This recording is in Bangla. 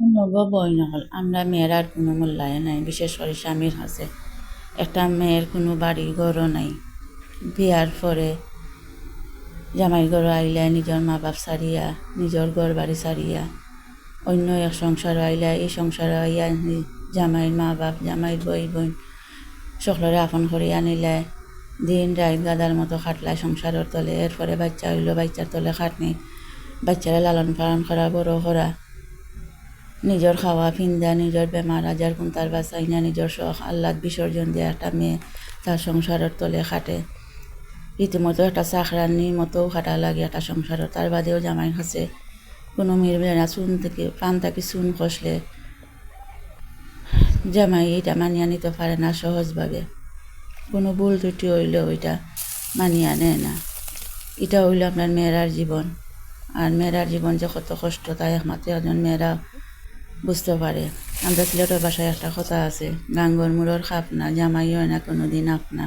নব বই নহল আমরা মেয়ের আর কোনো মূল্যায়ন নাই, বিশেষ করে স্বামীর কাছে। একটা মেয়ের কোনো বাড়ি ঘরও নাই। বিয়ার পরে জামাই ঘর আইলা নিজের মা বাপ ছাড়িয়া, নিজের ঘর বাড়ি ছাড়িয়া অন্য এক সংসার আইলা, এই সংসার আইয়া জামাইয়ের মা বাপ, জামাইয়ের বই বোন সকলরে আপন করে আনিলে দিন রাত গাদার মতো খাটলায় সংসারের তলে। এরপরে বাচ্চা হইল, বাচ্চার তলে খাটনি, বাচ্চারা লালন পালন করা, বড় করা, নিজের খাওয়া ফিন্দা, নিজের বেমার আজার তার বাঁচাই না, নিজের শখ আহ্লাদ বিসর্জন দিয়ে একটা মেয়ে তার সংসারের তলে খাটে। রীতিমতো একটা চাকরানির মতো খাটা লাগে একটা সংসারের। তার বাদেও জামাইয়ের কাছে কোনো মিলবে না। চুন থেকে পান থেকে চুন খসলে জামাই এটা মানিয়ে নিতে পারে না সহজভাবে। কোনো ভুল ত্রুটি হইলেও এটা মানিয়ে নেয় না। এটা হইল আপনার মেয়েরার জীবন। আর মেয়েরার জীবন যে কত কষ্ট তাই একমাত্র একজন মেয়েরা বুঝতে পারে। আমরা সিলেটের ভাষায় একটা কথা আছে, গাঙ্গর মুড়োর খাপ না, জামাই হয় না কোনো দিন আপনা।